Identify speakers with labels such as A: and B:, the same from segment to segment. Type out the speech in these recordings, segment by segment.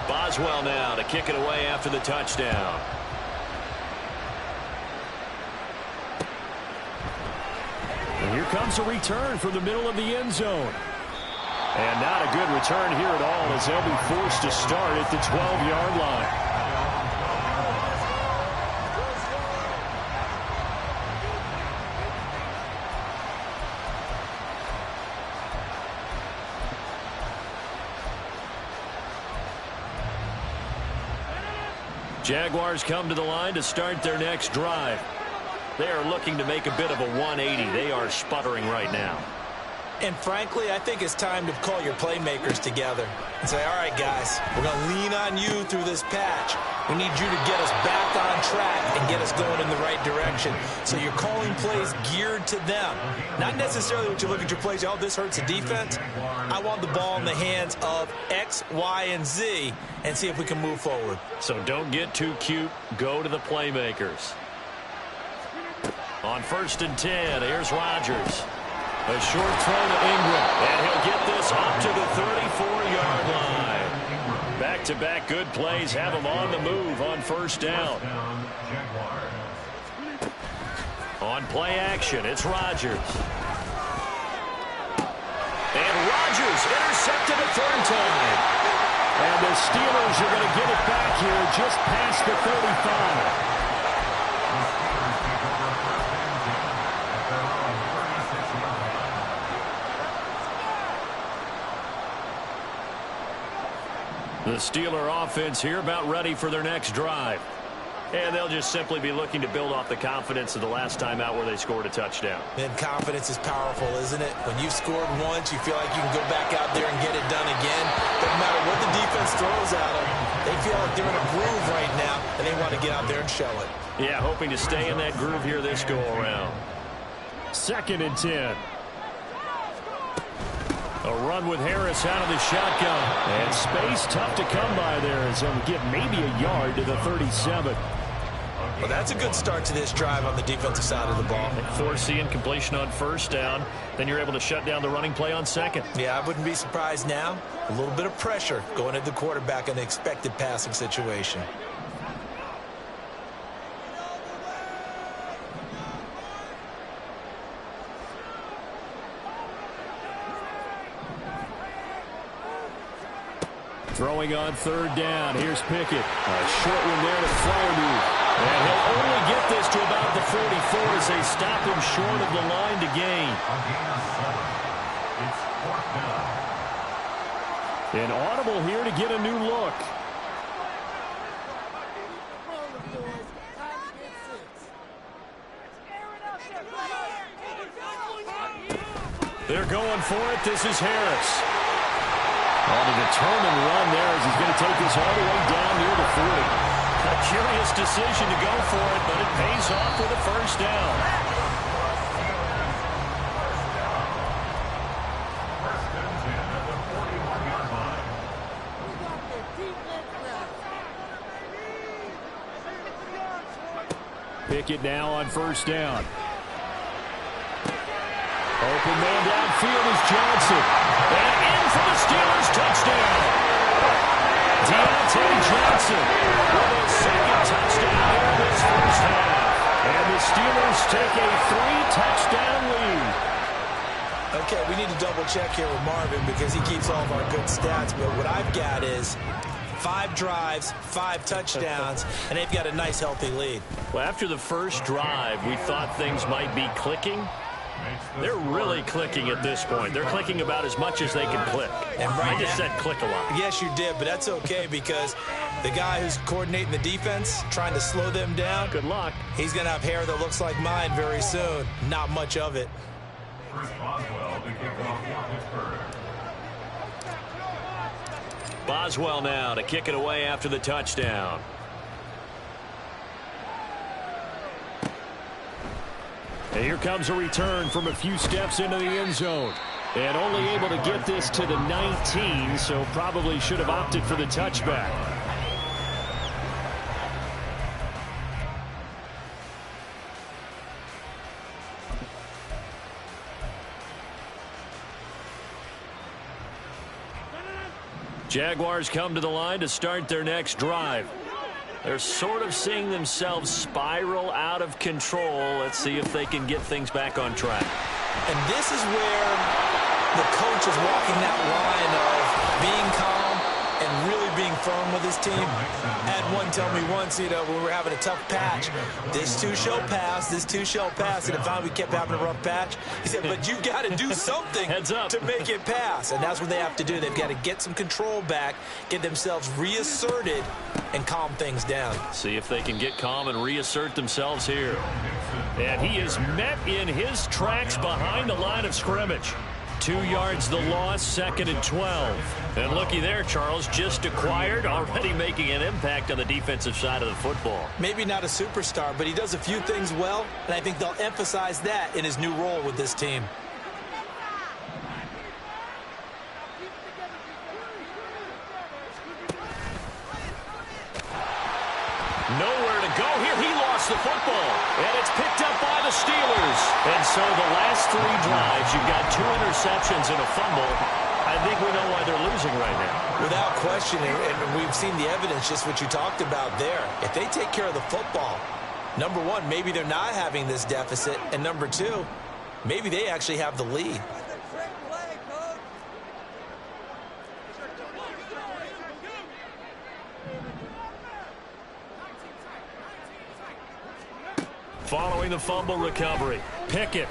A: Boswell now to kick it away after the touchdown. And here comes a return from the middle of the end zone. And not a good return here at all, as they'll be forced to start at the 12-yard line. Jaguars come to the line to start their next drive. They are looking to make a bit of a 180. They are sputtering right now.
B: And frankly, I think it's time to call your playmakers together and say, all right, guys, we're going to lean on you through this patch. We need you to get us back on track and get us going in the right direction. So you're calling plays geared to them. Not necessarily what you look at your plays, oh, this hurts the defense. I want the ball in the hands of X, Y, and Z and see if we can move forward.
A: So don't get too cute. Go to the playmakers. On 1st and 10, here's Rodgers. A short throw to Ingram, and he'll get this up to the 34-yard line. Back-to-back good plays have him on the move on 1st down. On play action, it's Rodgers. And Rodgers intercepted a 3rd time. And the Steelers are going to get it back here just past the 35. The Steeler offense here about ready for their next drive. And they'll just simply be looking to build off the confidence of the last time out where they scored a touchdown.
B: And confidence is powerful, isn't it? When you've scored once, you feel like you can go back out there and get it done again. Doesn't matter what the defense throws at them. They feel like they're in a groove right now, and they want to get out there and show it.
A: Yeah, hoping to stay in that groove here this go-around. 2nd and 10. A run with Harris out of the shotgun. And space tough to come by there as they'll get maybe a yard to the 37.
B: Well, that's a good start to this drive on the defensive side of the ball.
A: Forcing completion on 1st down. Then you're able to shut down the running play on 2nd.
B: Yeah, I wouldn't be surprised now. A little bit of pressure going at the quarterback in the expected passing situation.
A: Throwing on 3rd down. Here's Pickett. A short one there to Fryermuth. And he'll only get this to about the 44 as they stop him short of the line to gain. An audible here to get a new look. They're going for it. This is Harris. On a determined run there as he's going to take this all the way down near the 40. A curious decision to go for it, but it pays off with a 1st down. Pickett now on 1st down. Open man downfield is Johnson. And in for the Steelers touchdown. Deontay Johnson with a 2nd touchdown in this 1st half. And the Steelers take a 3-touchdown lead.
B: Okay, we need to double check here with Marvin because he keeps all of our good stats. But what I've got is 5 drives, 5 touchdowns, and they've got a nice, healthy lead.
A: Well, after the first drive, we thought things might be clicking. They're really clicking at this point. They're clicking about as much as they can click.
B: And right
A: I just said click a lot.
B: Yes, you did, but that's okay because the guy who's coordinating the defense, trying to slow them down,
A: good luck.
B: He's going to have hair that looks like mine very soon. Not much of it.
A: Boswell now to kick it away after the touchdown. And here comes a return from a few steps into the end zone. And only able to get this to the 19, so probably should have opted for the touchback. Jaguars come to the line to start their next drive. They're sort of seeing themselves spiral out of control. Let's see if they can get things back on track.
B: And this is where the coach is walking that line of being calm and really being firm with his team. I had one tell me once, when we were having a tough patch, this too shall pass, this too shall pass. And if we kept having a rough patch, he said, but you got to do something
A: Heads up
B: to make it pass. And that's what they have to do. They've got to get some control back, get themselves reasserted, and calm things down.
A: See if they can get calm and reassert themselves here. And he is met in his tracks behind the line of scrimmage. 2 yards the loss, 2nd and 12. And looky there, Charles, just acquired, already making an impact on the defensive side of the football.
B: Maybe not a superstar, but he does a few things well, and I think they'll emphasize that in his new role with this team.
A: Nowhere to go here. He lost the football, and it's picked up by the Steelers. And so the last 3 drives, you've got 2 interceptions and a fumble. I think we know why they're losing right now.
B: Without question, and we've seen the evidence, just what you talked about there. If they take care of the football, number one, maybe they're not having this deficit, and number two, maybe they actually have the lead.
A: Following the fumble recovery, Pickett.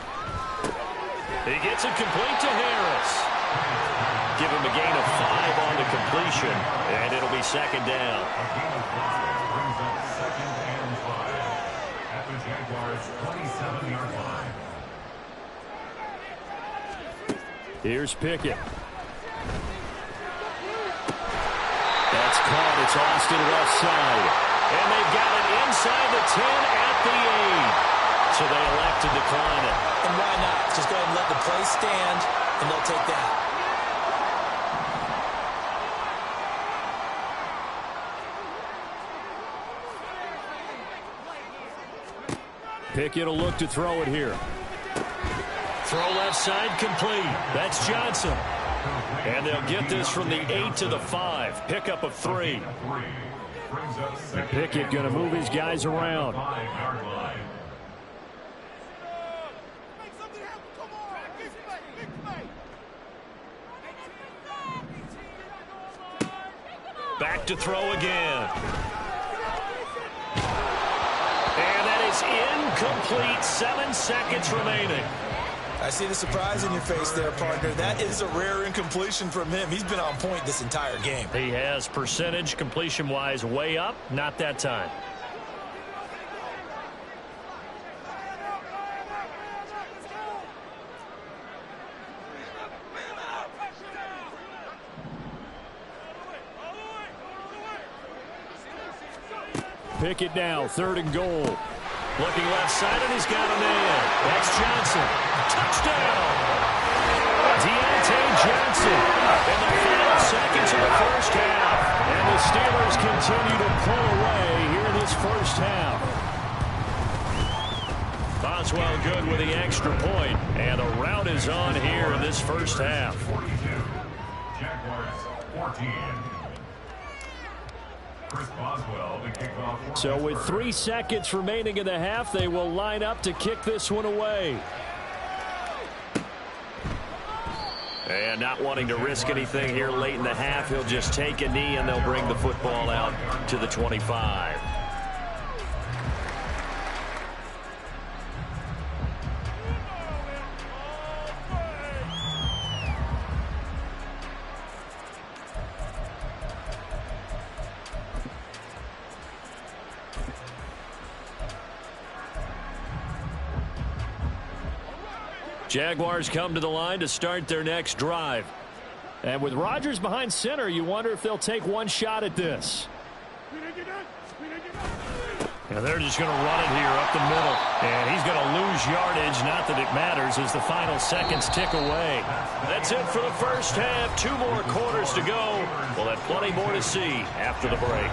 A: He gets it complete to Harris. Give him a gain of 5 on the completion, and it'll be 2nd down. Here's Pickett. That's caught. It's Austin left side. And they've got it inside the 10 at the 8. So they elect to decline it.
B: And why not? Just go ahead and let the play stand, and they'll take that.
A: Pickett will look to throw it here. Throw left side complete. That's Johnson. And they'll get this from the 8 to the 5. Pickup of 3. Pickett going to move his guys around. Back to throw again. And that is incomplete. 7 seconds remaining.
B: I see the surprise in your face there, partner. That is a rare incompletion from him. He's been on point this entire game.
A: He has percentage completion-wise way up. Not that time. Pickett now, 3rd and goal. Looking left side, and he's got a man. That's Johnson. Touchdown! Deontay Johnson in the final seconds of the first half. And the Steelers continue to pull away here in this first half. Boswell good with the extra point, and the rout is on here in this first half.
C: 42. Jaguars 14.
A: So with 3 seconds remaining in the half, they will line up to kick this one away. And not wanting to risk anything here late in the half, he'll just take a knee and they'll bring the football out to the 25. Jaguars come to the line to start their next drive. And with Rodgers behind center, you wonder if they'll take one shot at this. And they're just going to run it here up the middle. And he's going to lose yardage. Not that it matters as the final seconds tick away. That's it for the first half. 2 more quarters to go. We'll have plenty more to see after the break.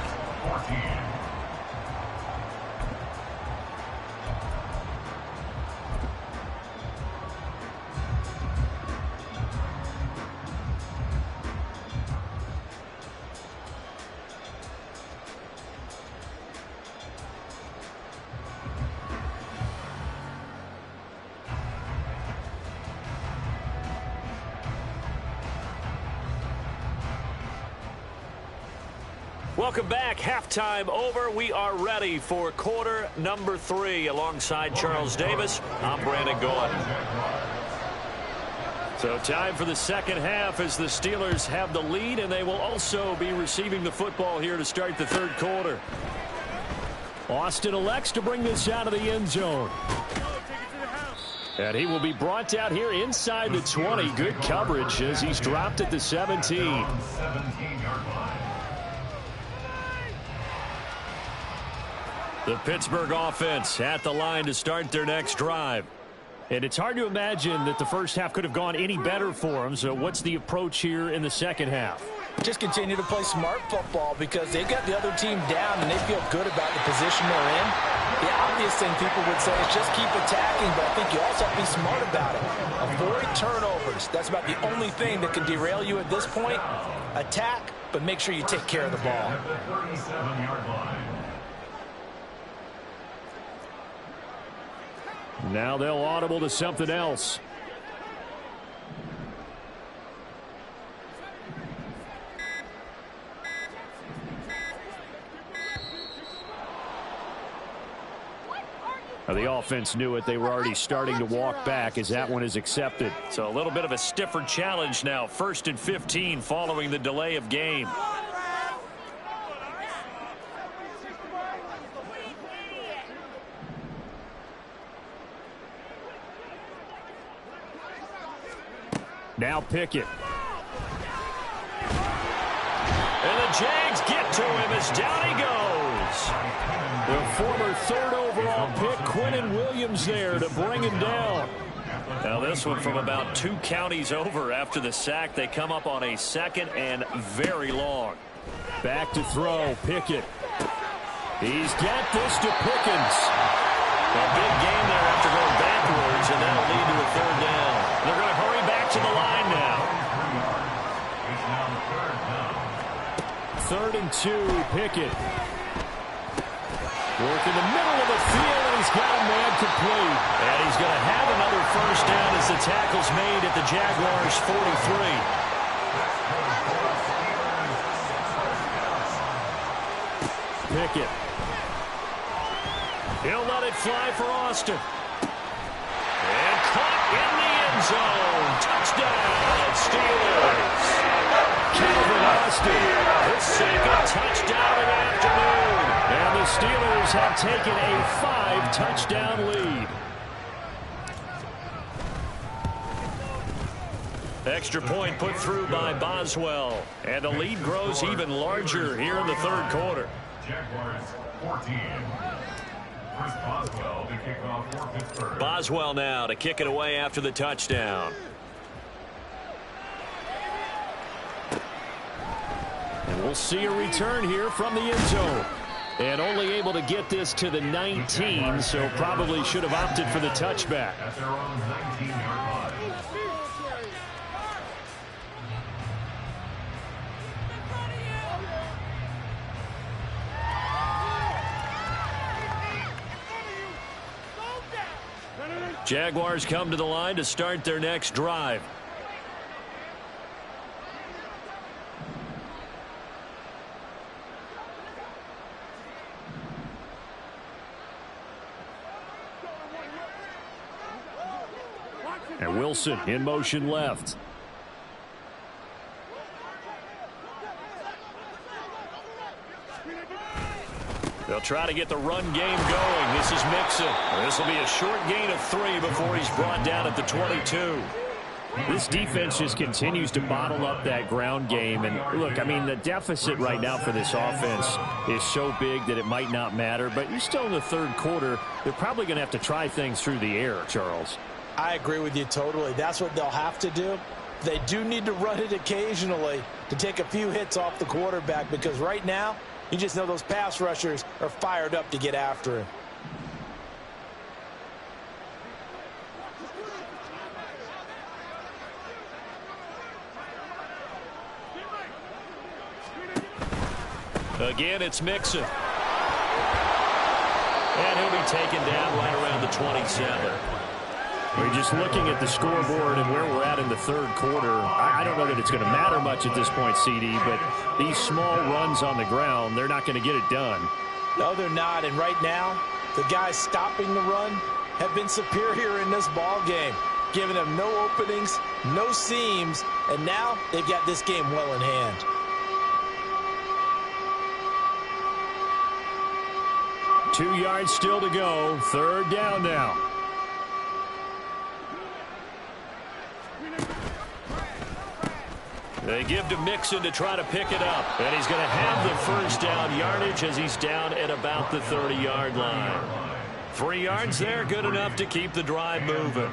A: Welcome back. Halftime over. We are ready for quarter number 3. Alongside Charles Davis, I'm Brandon Gaudin. So time for the second half as the Steelers have the lead, and they will also be receiving the football here to start the third quarter. Austin elects to bring this out of the end zone. And he will be brought down here inside the 20. Good coverage as he's dropped at the 17. The Pittsburgh offense at the line to start their next drive. And it's hard to imagine that the first half could have gone any better for them. So what's the approach here in the second half?
B: Just continue to play smart football because they got the other team down and they feel good about the position they're in. The obvious thing people would say is just keep attacking, but I think you also have to be smart about it. Avoid turnovers. That's about the only thing that can derail you at this point. Attack, but make sure you take care of the ball.
A: Now they'll audible to something else. Now the offense knew it. They were already starting to walk back as that one is accepted. So a little bit of a stiffer challenge now. 1st and 15 following the delay of game. Now Pickett. And the Jags get to him as down he goes. The former 3rd overall pick, Quinnen Williams, there to bring him down. Now this one from about 2 counties over after the sack. They come up on a 2nd and very long. Back to throw, Pickett. He's got this to Pickens. A big game there after going backwards, and that'll lead to a 3rd down. They're going to hurry back to the line now. 3rd and 2, Pickett. Work in the middle of the field, and he's got a man complete. And he's going to have another 1st down as the tackle's made at the Jaguars' 43. Pickett. He'll let it fly for Austin. And caught in the end zone. Touchdown, Steelers. Calvin Austin, his 2nd touchdown of the afternoon. And the Steelers have taken a 5-touchdown lead. Extra point put through by Boswell. And the lead grows even larger here in the 3rd quarter.
C: Jaguars 14. Boswell to kick off for Pittsburgh.
A: Boswell now to kick it away after the touchdown. And we'll see a return here from the end zone. And only able to get this to the 19, so probably should have opted for the touchback.
C: At their own 19-yard line.
A: Jaguars come to the line to start their next drive. And Wilson in motion left. They'll try to get the run game going. This is Mixon. This will be a short gain of 3 before he's brought down at the 22. This defense just continues to bottle up that ground game. And look, I mean, the deficit right now for this offense is so big that it might not matter. But you're still in the 3rd quarter. They're probably going to have to try things through the air, Charles.
B: I agree with you totally. That's what they'll have to do. They do need to run it occasionally to take a few hits off the quarterback because right now, you just know those pass rushers are fired up to get after him.
A: Again, it's Mixon. And he'll be taken down right around the 27. We're just looking at the scoreboard and where we're at in the third quarter. I don't know that it's going to matter much at this point, CD, but these small runs on the ground, they're not going to get it done.
B: No, they're not. And right now, the guys stopping the run have been superior in this ball game, giving them no openings, no seams, and now they've got this game well in hand.
A: Two yards still to go. Third down now. They give to Mixon to try to pick it up. And he's going to have the first down yardage as he's down at about the 30-yard line. 3 yards there, good enough to keep the drive moving.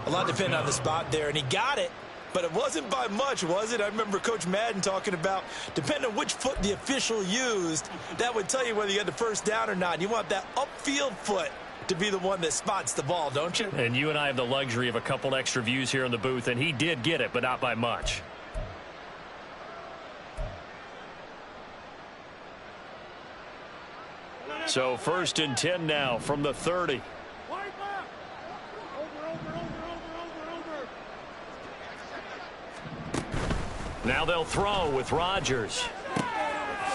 B: A lot depended on the spot there, and he got it. But it wasn't by much, was it? I remember Coach Madden talking about, depending on which foot the official used, that would tell you whether you had the first down or not. You want that upfield foot to be the one that spots the ball, don't you?
A: And you and I have the luxury of a couple extra views here in the booth, and he did get it, but not by much. So 1st and 10 now from the 30. Now they'll throw with Rodgers.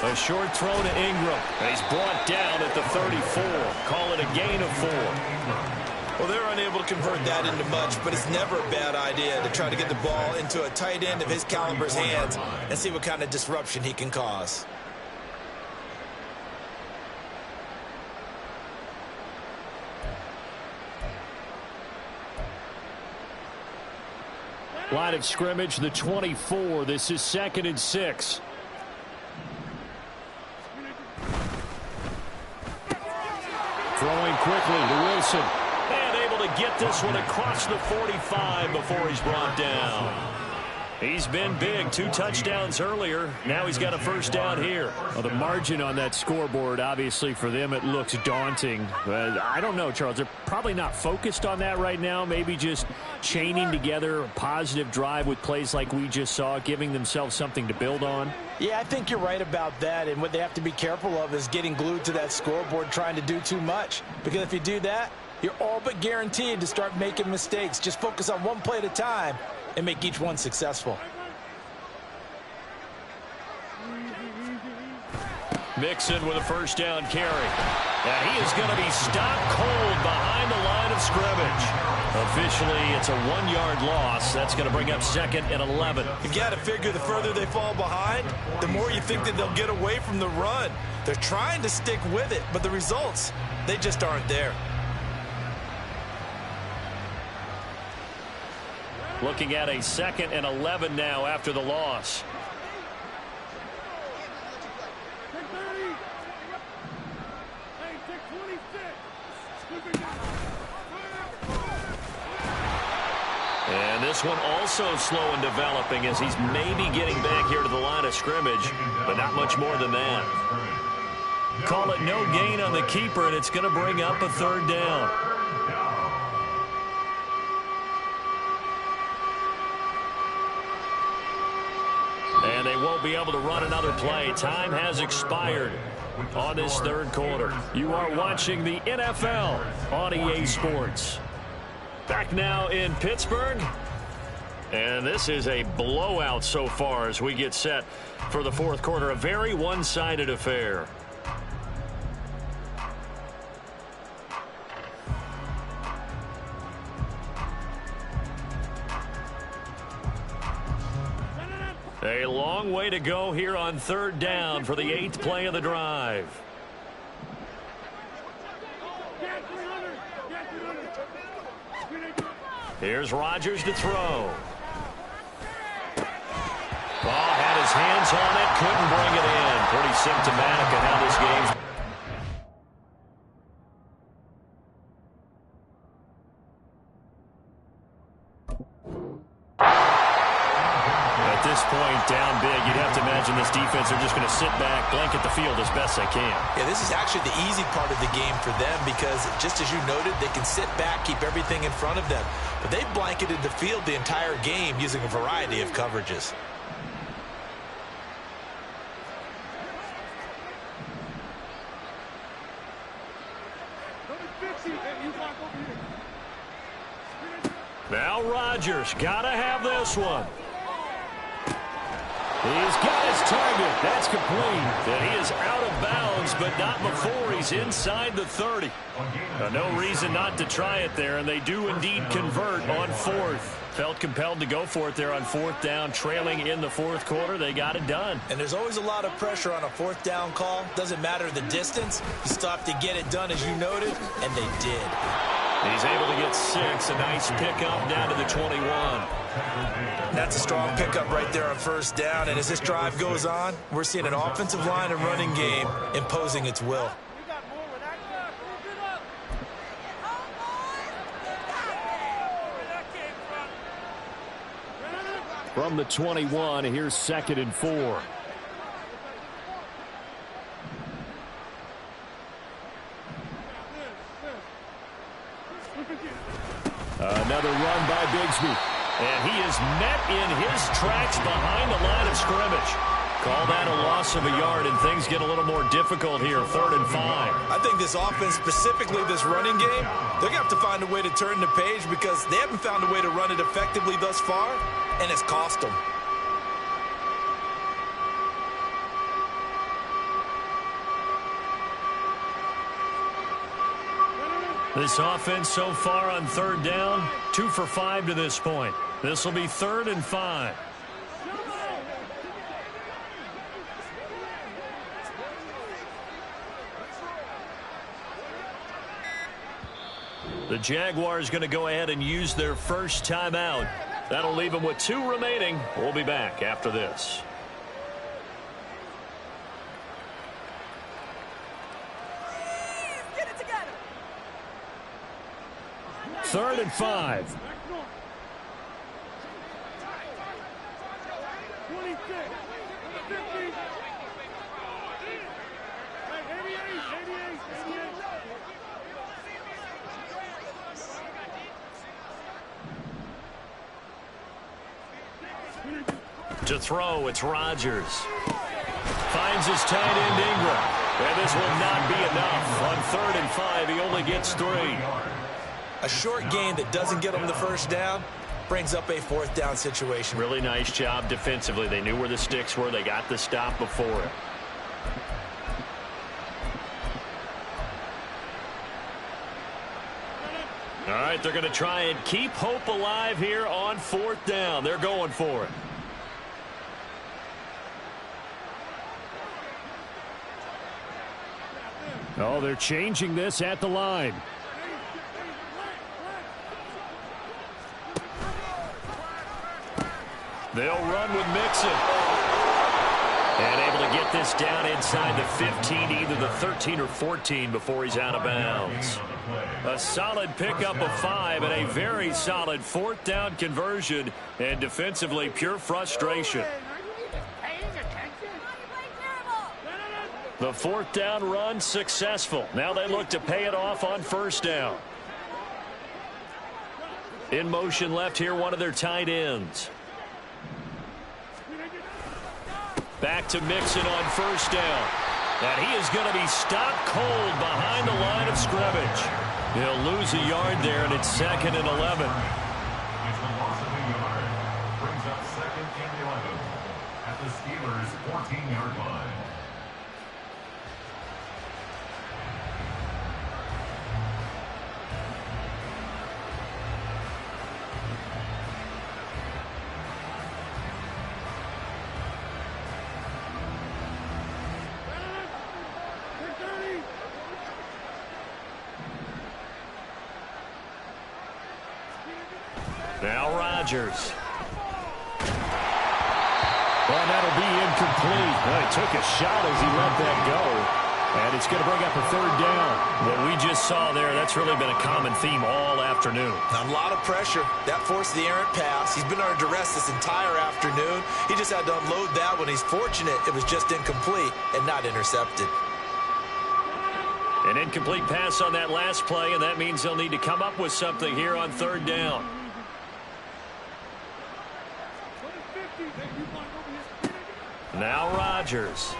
A: A short throw to Ingram. And he's brought down at the 34. Call it a gain of 4.
B: Well, they're unable to convert that into much, but it's never a bad idea to try to get the ball into a tight end of his caliber's hands and see what kind of disruption he can cause.
A: Line of scrimmage, the 24. This is 2nd and 6. Throwing quickly to Wilson. And able to get this one across the 45 before he's brought down. He's been big. 2 touchdowns earlier. Now he's got a first down here. Well, the margin on that scoreboard, obviously, for them, it looks daunting. I don't know, Charles. They're probably not focused on that right now. Maybe just chaining together a positive drive with plays like we just saw, giving themselves something to build on.
B: Yeah, I think you're right about that. And what they have to be careful of is getting glued to that scoreboard, trying to do too much. Because if you do that, you're all but guaranteed to start making mistakes. Just focus on one play at a time and make each one successful.
A: Mixon with a first down carry. And he is going to be stopped cold behind the line of scrimmage. Officially, it's a 1-yard loss. That's going to bring up 2nd and 11.
B: You've got to figure the further they fall behind, the more you think that they'll get away from the run. They're trying to stick with it, but the results, they just aren't there.
A: Looking at a 2nd and 11 now after the loss. And this one also slow in developing as he's maybe getting back here to the line of scrimmage, but not much more than that. Call it no gain on the keeper, and it's going to bring up a 3rd down. And they won't be able to run another play. Time has expired on this 3rd quarter. You are watching the NFL on EA Sports. Back now in Pittsburgh. And this is a blowout so far as we get set for the 4th quarter. A very one-sided affair. A long way to go here on 3rd down for the 8th play of the drive. Here's Rodgers to throw. Ball had his hands on it, couldn't bring it in. Pretty symptomatic of how this game's. At this point, down big, you'd have to imagine this defense are just going to sit back, blanket the field as best they can.
B: Yeah, this is actually the easy part of the game for them because, just as you noted, they can sit back, keep everything in front of them. But they've blanketed the field the entire game using a variety of coverages.
A: Now Rodgers got to have this one. He's got his target. That's complete. And he is out of bounds, but not before he's inside the 30. No reason not to try it there, and they do indeed convert on fourth. Felt compelled to go for it there on fourth down, trailing in the fourth quarter. They got it done.
B: And there's always a lot of pressure on a fourth down call. Doesn't matter the distance. You still have to get it done, as you noted, and they did.
A: He's able to get 6. A nice pickup down to the 21.
B: That's a strong pickup right there on first down. And as this drive goes on, we're seeing an offensive line and running game imposing its will.
A: From the 21, here's 2nd and 4. Another run by Bigsby. And he is met in his tracks behind the line of scrimmage. Call that a loss of a yard, and things get a little more difficult here, 3rd and 5.
B: I think this offense, specifically this running game, they're going to have to find a way to turn the page because they haven't found a way to run it effectively thus far, and it's cost them.
A: This offense so far on 3rd down, 2 for 5 to this point. This will be 3rd and 5. The Jaguars going to go ahead and use their first timeout. That'll leave them with 2 remaining. We'll be back after this.
D: Get it together.
A: 3rd and 5.
D: 26, 50.
A: To throw, it's Rodgers. Finds his tight end Ingram. And this will not be enough. On 3rd and 5, he only gets 3.
B: A short gain that doesn't get them the first down brings up a 4th down situation.
A: Really nice job defensively. They knew where the sticks were. They got the stop before it. All right, they're going to try and keep hope alive here on 4th down. They're going for it. Oh, they're changing this at the line. They'll run with Mixon. And able to get this down inside the 15, either the 13 or 14 before he's out of bounds. A solid pickup of 5 and a very solid 4th down conversion. And defensively, pure frustration. The 4th down run successful. Now they look to pay it off on 1st down. In motion left here, one of their tight ends. Back to Mixon on 1st down. And he is going to be stopped cold behind the line of scrimmage. He'll lose a yard there, and it's 2nd and 11.
C: It's a loss of a yard. Brings up 2nd and 11 at the Steelers' 14-yard line.
A: Now Rodgers. Well, that'll be incomplete. Well, he took a shot as he let that go. And it's going to bring up a 3rd down. What we just saw there, that's really been a common theme all afternoon.
B: A lot of pressure. That forced the errant pass. He's been under duress this entire afternoon. He just had to unload that one. He's fortunate it was just incomplete and not intercepted.
A: An incomplete pass on that last play, and that means they'll need to come up with something here on 3rd down. Now Rodgers.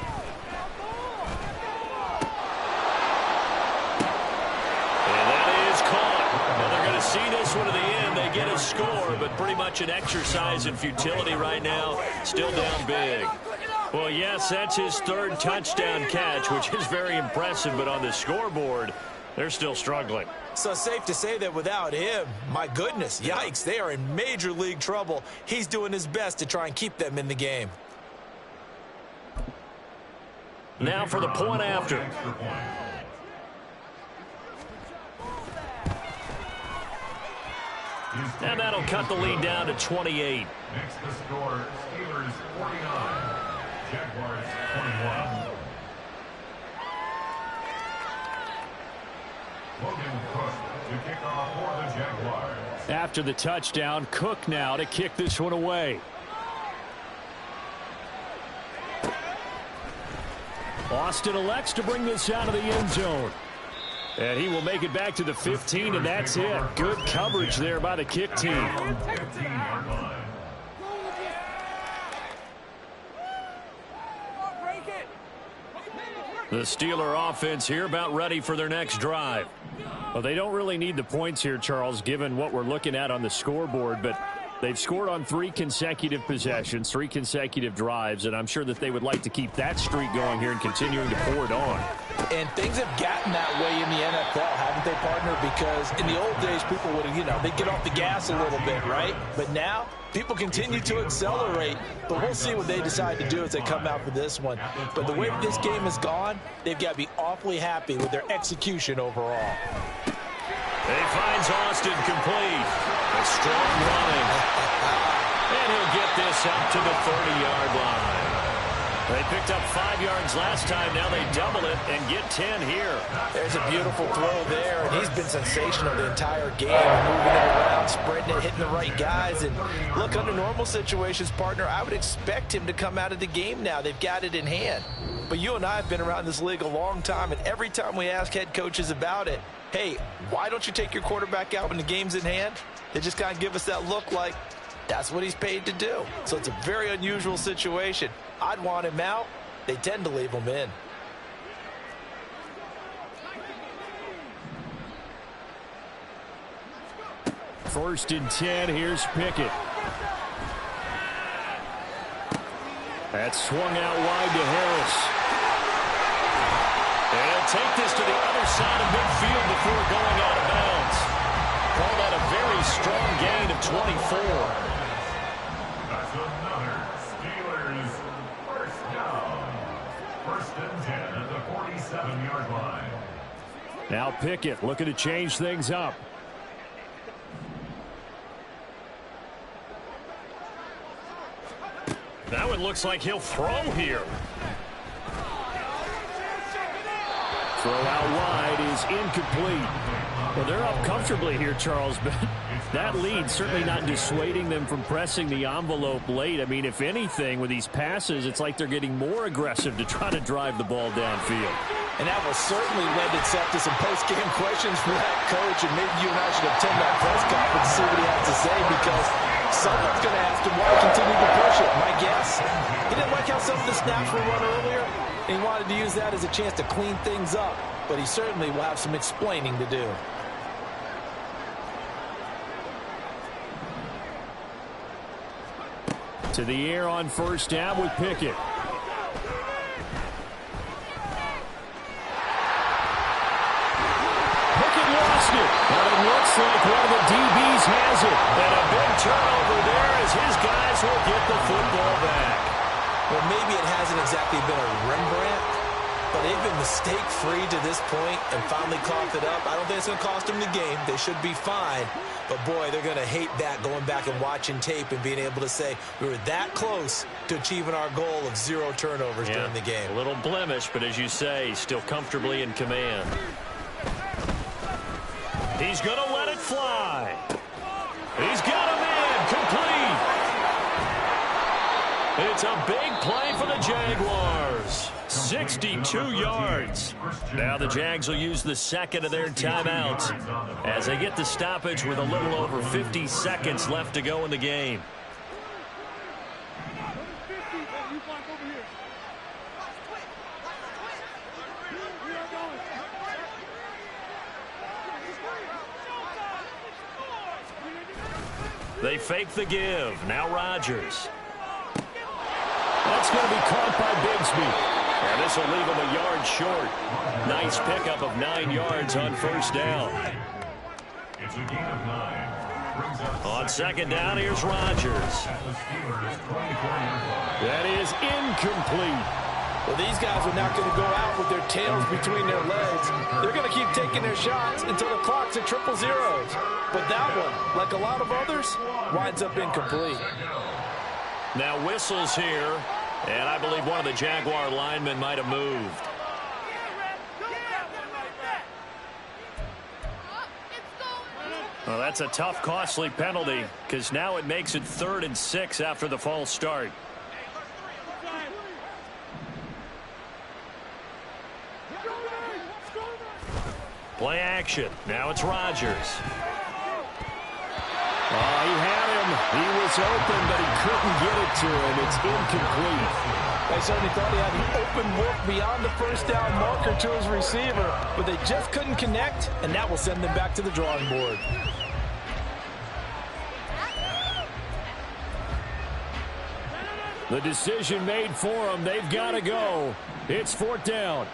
A: And that is caught. Well, they're going to see this one to the end. They get a score, but pretty much an exercise in futility right now. Still down big. Well, yes, that's his third touchdown catch, which is very impressive, but on the scoreboard, they're still struggling.
B: So safe to say that without him, my goodness, yikes, they are in major league trouble. He's doing his best to try and keep them in the game.
A: Now for the point after. And that'll cut the lead down to 28.
C: Next the score, Steelers 49, Jaguars 21. Logan Cook to kick off for the Jaguars.
A: After the touchdown, Cook now to kick this one away. Austin elects to bring this out of the end zone. And he will make it back to the 15, and that's it. Good coverage there by the kick team.
C: 15-yard line.
A: The Steeler offense here about ready for their next drive. Well, they don't really need the points here, Charles, given what we're looking at on the scoreboard, but they've scored on 3 consecutive possessions, 3 consecutive drives, and I'm sure that they would like to keep that streak going here and continuing to pour it on.
B: And things have gotten that way in the NFL, haven't they, partner? Because in the old days, people would, they'd get off the gas a little bit, right? But now, people continue to accelerate. But we'll see what they decide to do as they come out for this one. But the way this game has gone, they've got to be awfully happy with their execution overall.
A: He finds Austin complete. A strong running. And he'll get this up to the 30-yard line. They picked up 5 yards last time. Now they double it and get 10 here.
B: There's a beautiful throw there, and he's been sensational the entire game, moving it around, spreading it, hitting the right guys. And look, under normal situations, partner, I would expect him to come out of the game now. They've got it in hand. But you and I have been around this league a long time, and every time we ask head coaches about it, hey, why don't you take your quarterback out when the game's in hand? They just kind of give us that look like that's what he's paid to do. So it's a very unusual situation. I'd want him out. They tend to leave him in.
A: First and 10, here's Pickett. That's swung out wide to Harris. And he'll take this to the other side of midfield before going out of bounds. Call that a very strong gain of 24.
C: That's another Steelers first down. First and 10 at the 47-yard line.
A: Now Pickett looking to change things up. That one looks like he'll throw here. Throw out wide is incomplete. Well, they're up comfortably here, Charles, but that lead certainly not dissuading them from pressing the envelope late. I mean, if anything, with these passes, it's like they're getting more aggressive to try to drive the ball downfield.
B: And that will certainly lend itself to some post-game questions for that coach, and maybe you and I should attend that press conference to see what he has to say, because someone's going to ask him why he continued to push it. My guess, he didn't like how some of the snaps were run earlier, and he wanted to use that as a chance to clean things up, but he certainly will have some explaining to do.
A: To the air on first down with Pickett. Pickett lost it, but it looks like one of the DBs has it. And a big turnover there as his guys will get the football back.
B: Well, maybe it hasn't exactly been a Rembrandt, but they've been mistake-free to this point and finally coughed it up. I don't think it's going to cost them the game. They should be fine. But, boy, they're going to hate that, going back and watching tape and being able to say we were that close to achieving our goal of 0 turnovers during the game.
A: A little blemish, but as you say, still comfortably in command. He's going to let it fly. He's got him in, complete. It's a big play for the Jaguars. 62 yards. Now the Jags will use the second of their timeouts as they get the stoppage with a little over 50 seconds left to go in the game. They fake the give. Now Rodgers. That's going to be caught by Bigsby. And this will leave him a yard short. Nice pickup of 9 yards on first down.
C: It's a gain of 9.
A: On second down, here's Rodgers. That is incomplete.
B: Well, these guys are not going to go out with their tails between their legs. They're going to keep taking their shots until the clock's at 000. But that one, like a lot of others, winds up incomplete.
A: Now whistles here, and I believe one of the Jaguar linemen might have moved. Well, that's a tough, costly penalty because now it makes it 3rd and 6 after the false start. Play action. Now it's Rodgers. Oh, he had him. He was open, but he couldn't get it to him. It's incomplete.
B: They certainly thought he had an open look beyond the first down marker to his receiver, but they just couldn't connect, and that will send them back to the drawing board.
A: The decision made for them. They've got to go. It's 4th down.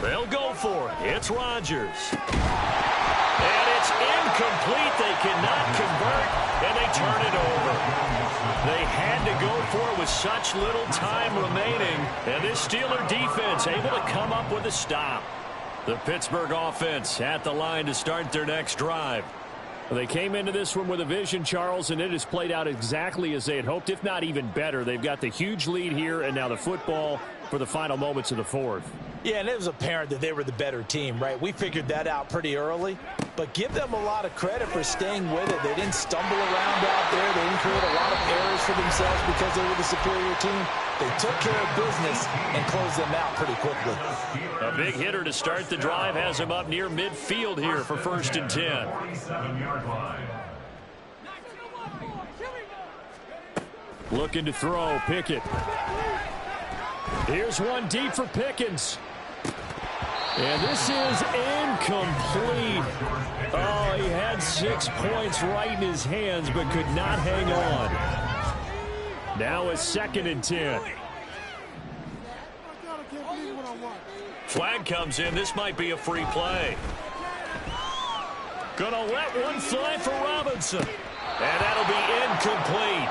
A: They'll go for it. It's Rodgers. And it's incomplete. They cannot convert, and they turn it over. They had to go for it with such little time remaining, and this Steeler defense able to come up with a stop. The Pittsburgh offense at the line to start their next drive. They came into this one with a vision, Charles, and it has played out exactly as they had hoped, if not even better. They've got the huge lead here, and now the football for the final moments of the 4th.
B: Yeah, and it was apparent that they were the better team, right? We figured that out pretty early. But give them a lot of credit for staying with it. They didn't stumble around out there. They didn't create a lot of errors for themselves because they were the superior team. They took care of business and closed them out pretty quickly.
A: A big hitter to start the drive has him up near midfield here for 1st and 10.
C: 47-yard line.
A: Looking to throw, Pickett. Here's one deep for Pickens. And this is incomplete. Oh, he had 6 points right in his hands, but could not hang on. Now it's 2nd and 10. Flag comes in. This might be a free play. Gonna let one fly for Robinson. And that'll be incomplete.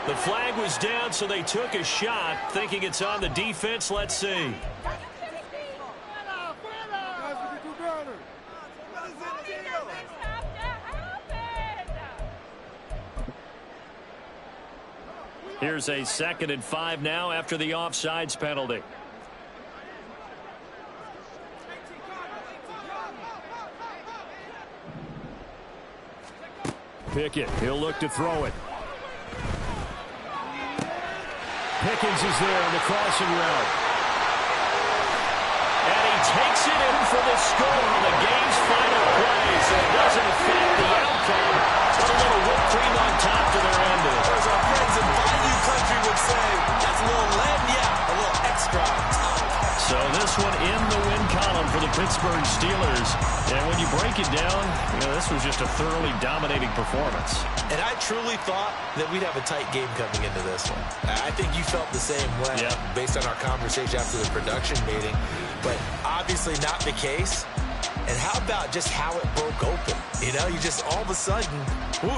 A: The flag was down, so they took a shot, thinking it's on the defense. Let's see. Here's a 2nd and 5 now after the offsides penalty. Pickett, he'll look to throw it. Pickens is there on the crossing route. And he takes it in for the score on the game's final play, so it doesn't affect the outcome. Just a little whipped cream on top to their end.
B: As our friends in Bayou Country would say, that's a little lagniappe, a little extra.
A: So this one in the win column for the Pittsburgh Steelers. And when you break it down, this was just a thoroughly dominating performance.
B: And I truly thought that we'd have a tight game coming into this one. I think you felt the same way based on our conversation after the production meeting. But obviously not the case. And how about just how it broke open? You just all of a sudden, whoo,